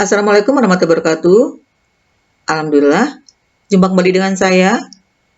Assalamualaikum warahmatullahi wabarakatuh. Alhamdulillah, jumpa kembali dengan saya,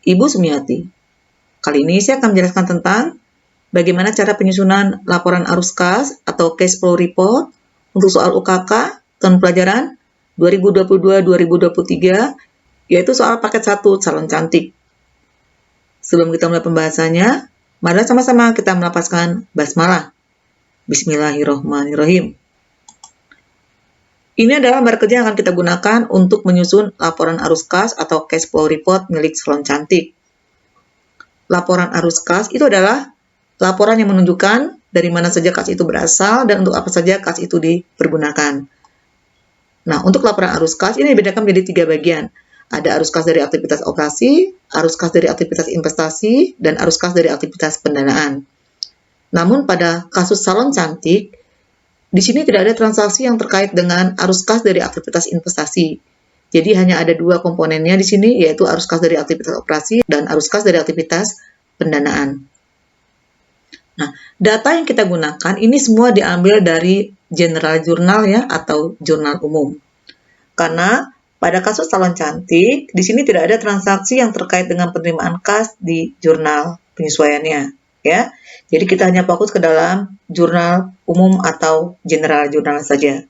Ibu Sumiati. Kali ini saya akan menjelaskan tentang bagaimana cara penyusunan laporan arus kas atau cash flow report untuk soal UKK tahun pelajaran 2022-2023, yaitu soal paket 1 calon cantik. Sebelum kita mulai pembahasannya, mari sama-sama kita melafazkan basmalah. Bismillahirrahmanirrahim. Ini adalah lembar kerja yang akan kita gunakan untuk menyusun laporan arus kas atau cash flow report milik salon cantik. Laporan arus kas itu adalah laporan yang menunjukkan dari mana saja kas itu berasal dan untuk apa saja kas itu dipergunakan. Nah, untuk laporan arus kas ini dibedakan menjadi 3 bagian. Ada arus kas dari aktivitas operasi, arus kas dari aktivitas investasi, dan arus kas dari aktivitas pendanaan. Namun pada kasus salon cantik, di sini tidak ada transaksi yang terkait dengan arus kas dari aktivitas investasi. Jadi hanya ada 2 komponennya di sini, yaitu arus kas dari aktivitas operasi dan arus kas dari aktivitas pendanaan. Nah, data yang kita gunakan ini semua diambil dari general journal ya, atau jurnal umum. Karena pada kasus salon cantik, di sini tidak ada transaksi yang terkait dengan penerimaan kas di jurnal penyesuaiannya. Ya, jadi kita hanya fokus ke dalam jurnal umum atau general jurnal saja.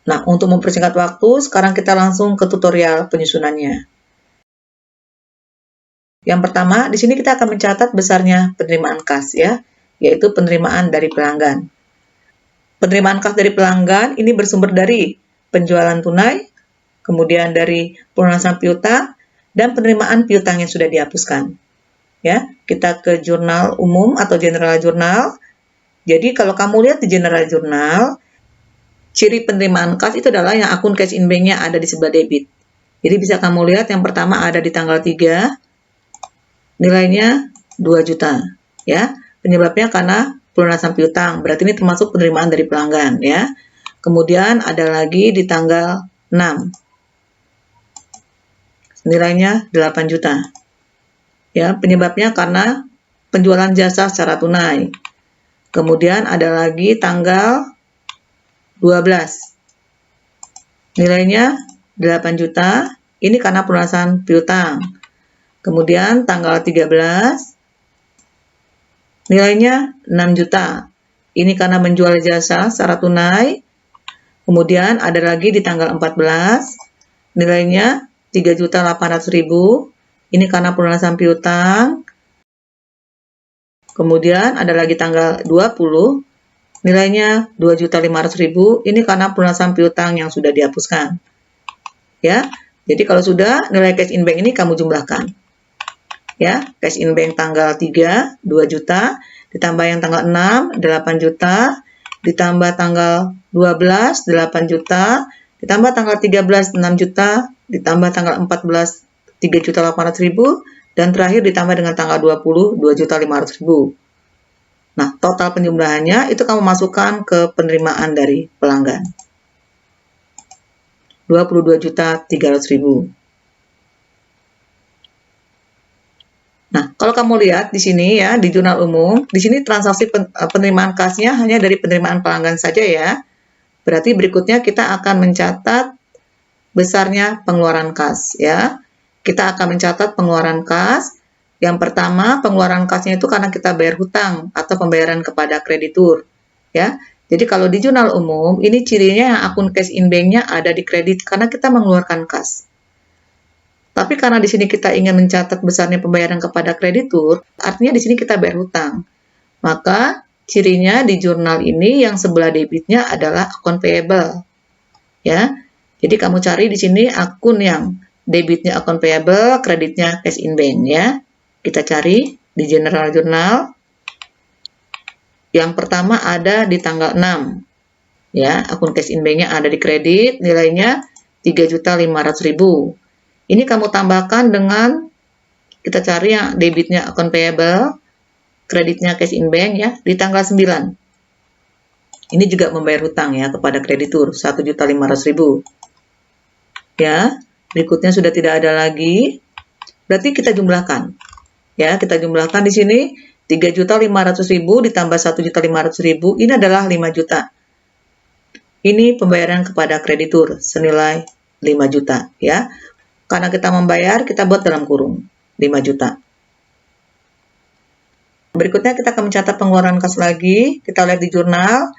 Nah, untuk mempersingkat waktu, sekarang kita langsung ke tutorial penyusunannya. Yang pertama, di sini kita akan mencatat besarnya penerimaan kas ya, yaitu penerimaan dari pelanggan. Penerimaan kas dari pelanggan ini bersumber dari penjualan tunai, kemudian dari pelunasan piutang, dan penerimaan piutang yang sudah dihapuskan. Ya, kita ke jurnal umum atau general jurnal. Jadi kalau kamu lihat di general jurnal, ciri penerimaan kas itu adalah yang akun cash in bank-nya ada di sebelah debit. Jadi bisa kamu lihat yang pertama ada di tanggal 3, nilainya 2 juta. Ya, penyebabnya karena pelunasan piutang, berarti ini termasuk penerimaan dari pelanggan ya. Kemudian ada lagi di tanggal 6, nilainya 8 juta. Ya, penyebabnya karena penjualan jasa secara tunai. Kemudian ada lagi tanggal 12. Nilainya 8 juta. Ini karena pelunasan piutang. Kemudian tanggal 13. Nilainya 6 juta. Ini karena menjual jasa secara tunai. Kemudian ada lagi di tanggal 14. Nilainya 3.800.000. Ini karena pelunasan piutang. Kemudian ada lagi tanggal 20, nilainya 2.500.000. Ini karena pelunasan piutang yang sudah dihapuskan. Ya, jadi kalau sudah nilai cash in bank ini kamu jumlahkan. Ya, cash in bank tanggal 3, 2 juta, ditambah yang tanggal 6, 8 juta, ditambah tanggal 12, 8 juta, ditambah tanggal 13, 6 juta, ditambah tanggal 14, 3.800.000, dan terakhir ditambah dengan tanggal 20, 2.500.000. Nah, total penjumlahannya itu kamu masukkan ke penerimaan dari pelanggan. 22.300.000. Nah, kalau kamu lihat di sini ya, di jurnal umum, di sini transaksi penerimaan kasnya hanya dari penerimaan pelanggan saja ya. Berarti berikutnya kita akan mencatat besarnya pengeluaran kas ya. Kita akan mencatat pengeluaran kas. Yang pertama, pengeluaran kasnya itu karena kita bayar hutang atau pembayaran kepada kreditur. Ya, jadi kalau di jurnal umum, ini cirinya yang akun cash in bank-nya ada di kredit karena kita mengeluarkan kas. Tapi karena di sini kita ingin mencatat besarnya pembayaran kepada kreditur, artinya di sini kita bayar hutang. Maka cirinya di jurnal ini yang sebelah debitnya adalah akun payable. Ya, jadi kamu cari di sini akun yang debitnya akun payable, kreditnya cash in bank ya. Kita cari di general journal. Yang pertama ada di tanggal 6. Ya, akun cash in bank-nya ada di kredit, nilainya 3.500.000. Ini kamu tambahkan dengan kita cari yang debitnya akun payable, kreditnya cash in bank ya, di tanggal 9. Ini juga membayar hutang ya kepada kreditur 1.500.000. Ya. Berikutnya sudah tidak ada lagi, berarti kita jumlahkan. Ya, kita jumlahkan di sini 3.500.000 ditambah 1.500.000, ini adalah 5 juta. Ini pembayaran kepada kreditur senilai 5 juta ya. Karena kita membayar, kita buat dalam kurung 5 juta. Berikutnya kita akan mencatat pengeluaran kas lagi. Kita lihat di jurnal.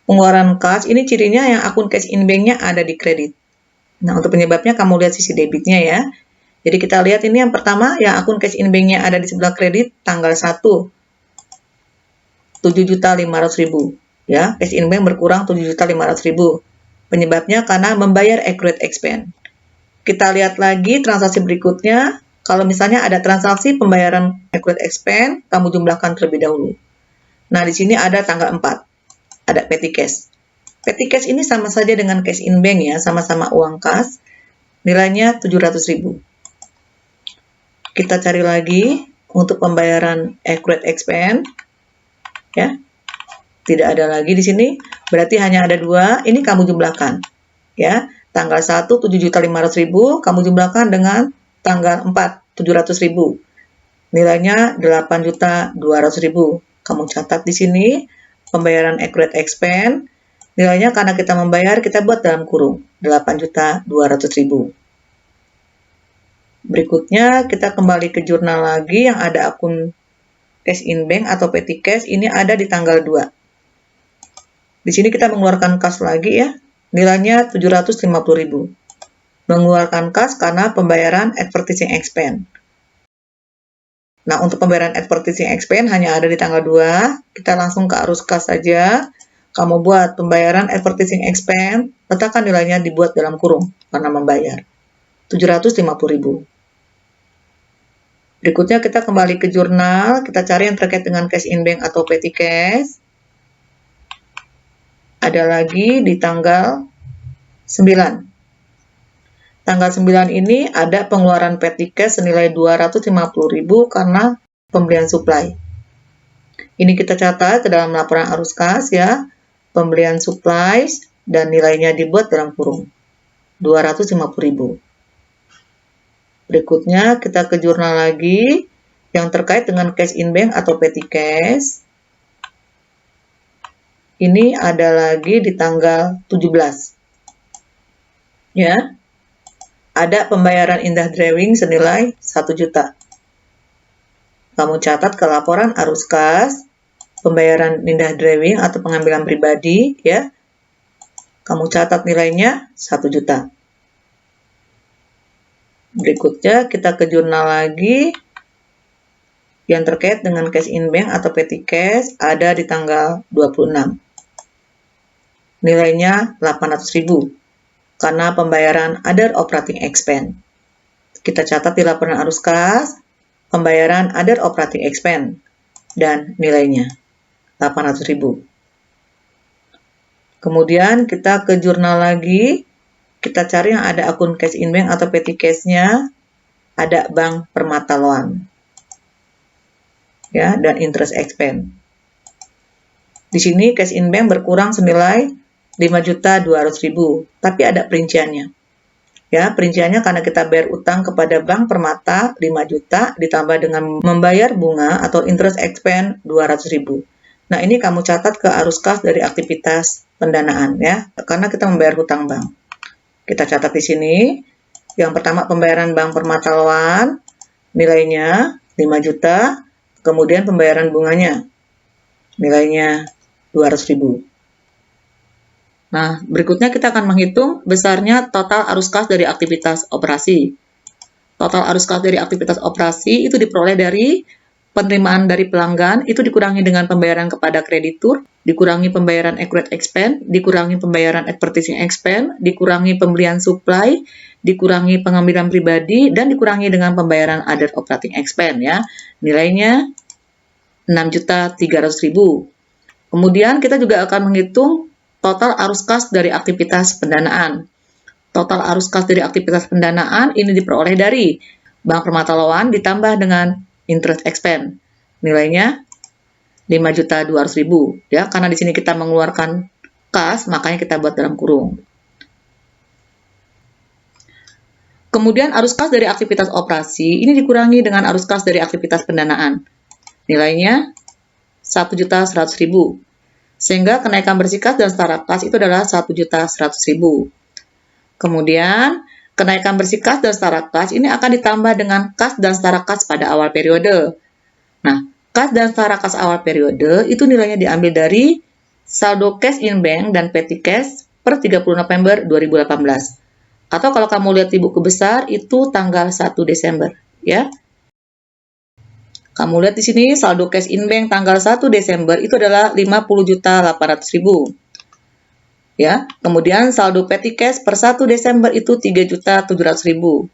Pengeluaran kas, ini cirinya yang akun cash in bank-nya ada di kredit. Nah, untuk penyebabnya kamu lihat sisi debitnya ya. Jadi kita lihat ini yang pertama, yang akun cash in bank-nya ada di sebelah kredit tanggal 1, 7.500.000. Ya, cash in bank berkurang 7.500.000. Penyebabnya karena membayar accrued expense. Kita lihat lagi transaksi berikutnya. Kalau misalnya ada transaksi pembayaran accrued expense, kamu jumlahkan terlebih dahulu. Nah, di sini ada tanggal 4. Ada petty cash. Petty cash ini sama saja dengan cash in bank ya, sama-sama uang kas. Nilainya 700.000. Kita cari lagi untuk pembayaran accrued expense. Ya. Tidak ada lagi di sini. Berarti hanya ada 2. Ini kamu jumlahkan. Ya. Tanggal 1, 7.500.000, kamu jumlahkan dengan tanggal 4, 700.000. Nilainya 8.200.000. Kamu catat di sini, pembayaran accrued expense. Nilainya karena kita membayar, kita buat dalam kurung, 8.200.000. Berikutnya, kita kembali ke jurnal lagi yang ada akun cash in bank atau petty cash. Ini ada di tanggal 2. Di sini kita mengeluarkan kas lagi ya. Nilainya 750.000. Mengeluarkan kas karena pembayaran advertising expense. Nah, untuk pembayaran advertising expense hanya ada di tanggal 2. Kita langsung ke arus kas saja. Kamu buat pembayaran advertising expense, letakkan nilainya dibuat dalam kurung karena membayar. 750.000. Berikutnya kita kembali ke jurnal, kita cari yang terkait dengan cash in bank atau petty cash. Ada lagi di tanggal 9. Tanggal 9 ini ada pengeluaran petty cash senilai 250.000 karena pembelian supply. Ini kita catat ke dalam laporan arus kas ya. Pembelian supplies dan nilainya dibuat dalam kurung 250.000. Berikutnya kita ke jurnal lagi yang terkait dengan cash in bank atau petty cash. Ini ada lagi di tanggal 17. Ya. Ada pembayaran indah drawing senilai 1 juta. Kamu catat ke laporan arus kas, pembayaran indah drawing atau pengambilan pribadi, ya. Kamu catat nilainya 1 juta. Berikutnya kita ke jurnal lagi yang terkait dengan cash in bank atau petty cash ada di tanggal 26. Nilainya 800.000 karena pembayaran other operating expense. Kita catat di laporan arus kas, pembayaran other operating expense dan nilainya 800.000. Kemudian kita ke jurnal lagi, kita cari yang ada akun cash in bank atau petty cash-nya, ada Bank Permata Loan. Ya, dan interest expense. Di sini cash in bank berkurang senilai 5.200.000, tapi ada perinciannya. Ya, perinciannya karena kita bayar utang kepada Bank Permata 5 juta ditambah dengan membayar bunga atau interest expense 200.000. Nah, ini kamu catat ke arus kas dari aktivitas pendanaan ya, karena kita membayar hutang bank. Kita catat di sini. Yang pertama pembayaran Bank Permata Loan nilainya 5 juta, kemudian pembayaran bunganya nilainya 200.000. Nah, berikutnya kita akan menghitung besarnya total arus kas dari aktivitas operasi. Total arus kas dari aktivitas operasi itu diperoleh dari penerimaan dari pelanggan, itu dikurangi dengan pembayaran kepada kreditur, dikurangi pembayaran accrued expense, dikurangi pembayaran advertising expense, dikurangi pembelian supply, dikurangi pengambilan pribadi, dan dikurangi dengan pembayaran other operating expense ya. Nilainya 6.300.000. Kemudian kita juga akan menghitung total arus kas dari aktivitas pendanaan. Total arus kas dari aktivitas pendanaan ini diperoleh dari Bank Permata Loan ditambah dengan interest expense. Nilainya 5.200.000 ya, karena di sini kita mengeluarkan kas, makanya kita buat dalam kurung. Kemudian arus kas dari aktivitas operasi ini dikurangi dengan arus kas dari aktivitas pendanaan. Nilainya 1.100.000. Sehingga kenaikan bersihkas dan setara kas itu adalah 1.100.000. Kemudian, kenaikan bersihkas dan setara kas ini akan ditambah dengan kas dan setara kas pada awal periode. Nah, kas dan setara kas awal periode itu nilainya diambil dari saldo cash in bank dan petty cash per 30 November 2018. Atau kalau kamu lihat di buku besar itu tanggal 1 Desember, ya. Kamu lihat di sini saldo cash in bank tanggal 1 Desember itu adalah 50.800.000. Ya, kemudian saldo petty cash per 1 Desember itu 3.700.000.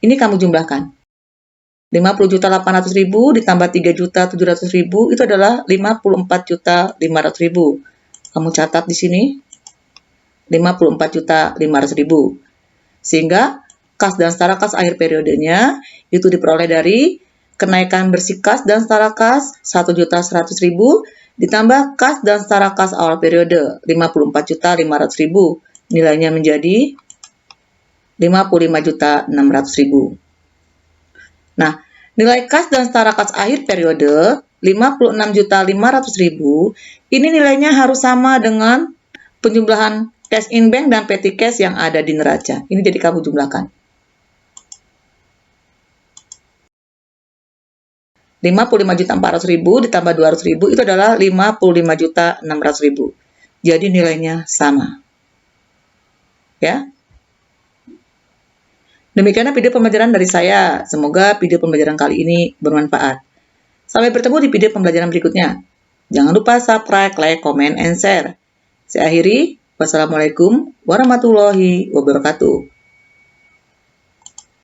Ini kamu jumlahkan. 50.800.000 ditambah 3.700.000 itu adalah 54.500.000. Kamu catat di sini 54.500.000. Sehingga kas dan setara kas akhir periodenya itu diperoleh dari kenaikan bersih kas dan setara kas 1.100.000 ditambah kas dan setara kas awal periode 54.500.000. Nilainya menjadi 55.600.000. Nah, nilai kas dan setara kas akhir periode 56.500.000 ini nilainya harus sama dengan penjumlahan cash in bank dan petty cash yang ada di neraca. Ini jadi kamu jumlahkan. 55.400.000 ditambah 200.000 itu adalah 55.600.000. Jadi nilainya sama. Ya. Demikianlah video pembelajaran dari saya. Semoga video pembelajaran kali ini bermanfaat. Sampai bertemu di video pembelajaran berikutnya. Jangan lupa subscribe, like, comment, and share. Saya akhiri. Wassalamualaikum warahmatullahi wabarakatuh.